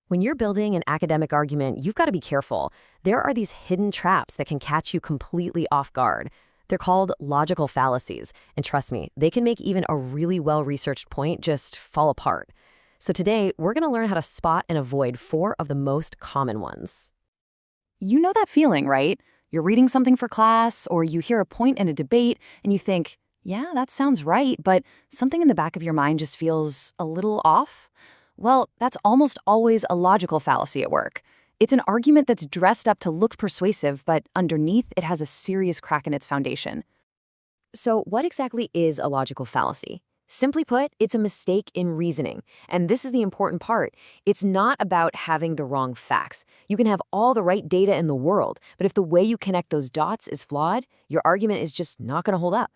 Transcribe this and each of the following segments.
When you're building an academic argument, you've got to be careful. There are these hidden traps that can catch you completely off guard. They're called logical fallacies, and trust me, they can make even a really well-researched point just fall apart. So today, we're going to learn how to spot and avoid 4 of the most common ones. You know that feeling, right? You're reading something for class, or you hear a point in a debate, and you think, yeah, that sounds right, but something in the back of your mind just feels a little off? Well, that's almost always a logical fallacy at work. It's an argument that's dressed up to look persuasive, but underneath it has a serious crack in its foundation. So what exactly is a logical fallacy? Simply put, it's a mistake in reasoning. And this is the important part. It's not about having the wrong facts. You can have all the right data in the world, but if the way you connect those dots is flawed, your argument is just not going to hold up.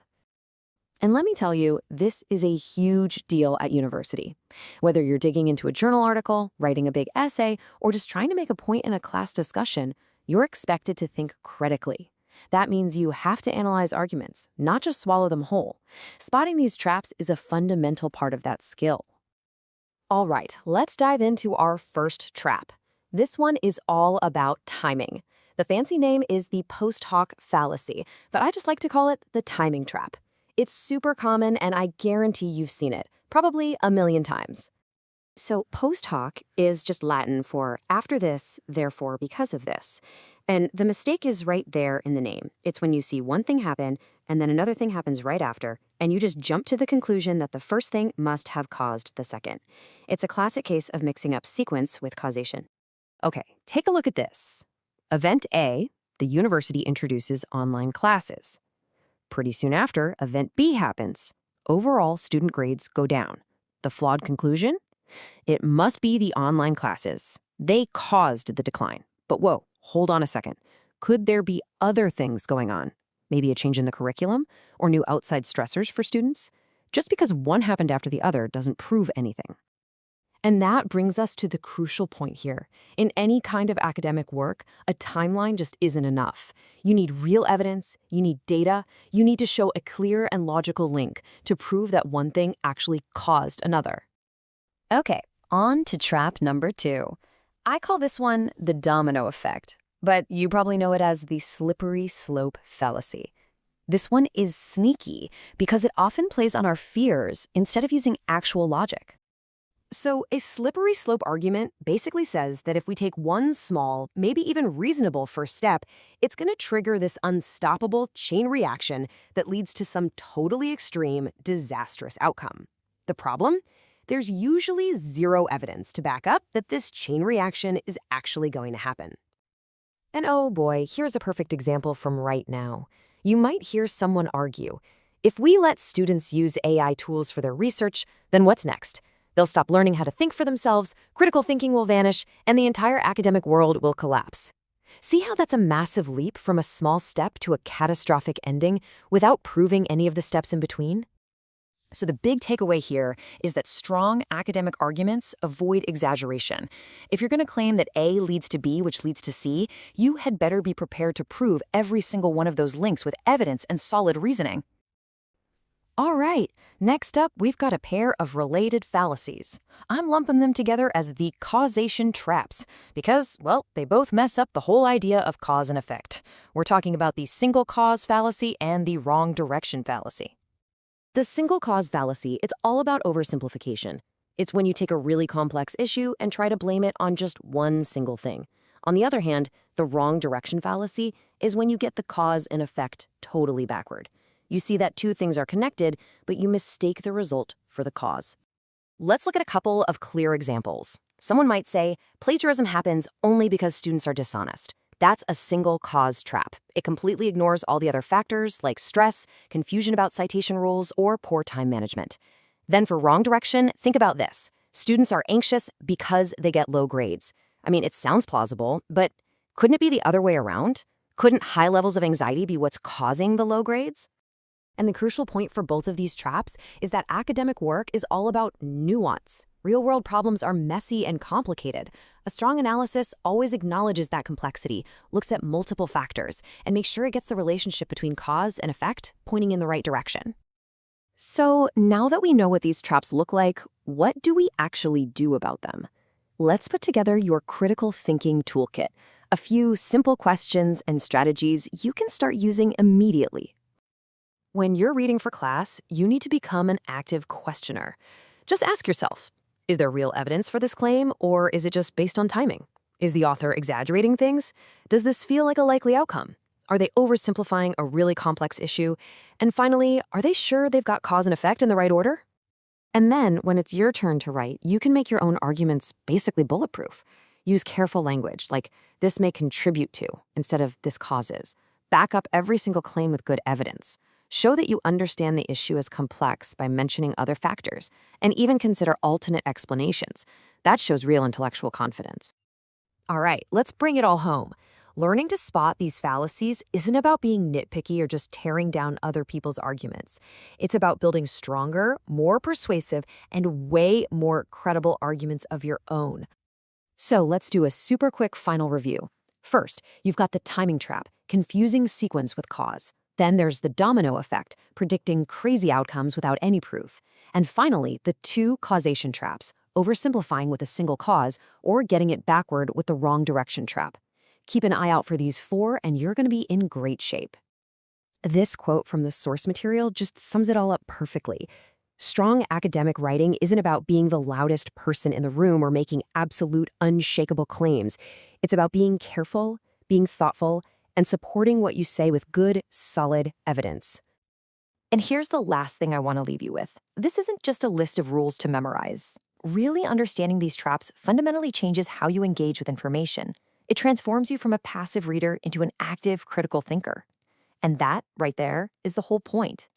And let me tell you, this is a huge deal at university. Whether you're digging into a journal article, writing a big essay, or just trying to make a point in a class discussion, you're expected to think critically. That means you have to analyze arguments, not just swallow them whole. Spotting these traps is a fundamental part of that skill. All right, let's dive into our first trap. This one is all about timing. The fancy name is the post hoc fallacy, but I just like to call it the timing trap. It's super common, and I guarantee you've seen it, probably a million times. So post hoc is just Latin for after this, therefore because of this. And the mistake is right there in the name. It's when you see one thing happen, and then another thing happens right after, and you just jump to the conclusion that the first thing must have caused the second. It's a classic case of mixing up sequence with causation. Okay, take a look at this. Event A, the university introduces online classes. Pretty soon after, Event B happens. Overall, student grades go down. The flawed conclusion? It must be the online classes. They caused the decline. But whoa, hold on a second. Could there be other things going on? Maybe a change in the curriculum or new outside stressors for students? Just because one happened after the other doesn't prove anything. And that brings us to the crucial point here. In any kind of academic work, a timeline just isn't enough. You need real evidence, you need data, you need to show a clear and logical link to prove that one thing actually caused another. Okay, on to trap number 2. I call this one the domino effect, but you probably know it as the slippery slope fallacy. This one is sneaky because it often plays on our fears instead of using actual logic. So a slippery slope argument basically says that if we take one small, maybe even reasonable first step, it's going to trigger this unstoppable chain reaction that leads to some totally extreme, disastrous outcome. The problem? There's usually zero evidence to back up that this chain reaction is actually going to happen. And oh boy, here's a perfect example from right now. You might hear someone argue, if we let students use AI tools for their research, then what's next? They'll stop learning how to think for themselves, critical thinking will vanish, and the entire academic world will collapse. See how that's a massive leap from a small step to a catastrophic ending without proving any of the steps in between? So the big takeaway here is that strong academic arguments avoid exaggeration. If you're going to claim that A leads to B, which leads to C, you had better be prepared to prove every single one of those links with evidence and solid reasoning. All right, next up, we've got a pair of related fallacies. I'm lumping them together as the causation traps because, well, they both mess up the whole idea of cause and effect. We're talking about the single cause fallacy and the wrong direction fallacy. The single cause fallacy, it's all about oversimplification. It's when you take a really complex issue and try to blame it on just one single thing. On the other hand, the wrong direction fallacy is when you get the cause and effect totally backward. You see that two things are connected, but you mistake the result for the cause. Let's look at a couple of clear examples. Someone might say, plagiarism happens only because students are dishonest. That's a single cause trap. It completely ignores all the other factors like stress, confusion about citation rules, or poor time management. Then for wrong direction, think about this. Students are anxious because they get low grades. I mean, it sounds plausible, but couldn't it be the other way around? Couldn't high levels of anxiety be what's causing the low grades? And the crucial point for both of these traps is that academic work is all about nuance. Real-world problems are messy and complicated. A strong analysis always acknowledges that complexity, looks at multiple factors, and makes sure it gets the relationship between cause and effect pointing in the right direction. So now that we know what these traps look like, what do we actually do about them? let's put together your critical thinking toolkit. A few simple questions and strategies you can start using immediately. When you're reading for class, you need to become an active questioner. Just ask yourself, is there real evidence for this claim, or is it just based on timing? Is the author exaggerating things? Does this feel like a likely outcome? Are they oversimplifying a really complex issue? And finally, are they sure they've got cause and effect in the right order? And then, when it's your turn to write, you can make your own arguments basically bulletproof. Use careful language, like this may contribute to, instead of this causes. Back up every single claim with good evidence. Show that you understand the issue as complex by mentioning other factors, and even consider alternate explanations. That shows real intellectual confidence. All right, let's bring it all home. Learning to spot these fallacies isn't about being nitpicky or just tearing down other people's arguments. It's about building stronger, more persuasive, and way more credible arguments of your own. So let's do a super quick final review. First, you've got the timing trap, confusing sequence with cause. Then there's the domino effect, predicting crazy outcomes without any proof. And finally, the two causation traps, oversimplifying with a single cause or getting it backward with the wrong direction trap. Keep an eye out for these four and you're going to be in great shape. This quote from the source material just sums it all up perfectly. Strong academic writing isn't about being the loudest person in the room or making absolute, unshakable claims. It's about being careful, being thoughtful, and supporting what you say with good, solid evidence. And here's the last thing I want to leave you with. This isn't just a list of rules to memorize. Really understanding these traps fundamentally changes how you engage with information. It transforms you from a passive reader into an active, critical thinker. And that, right there, is the whole point.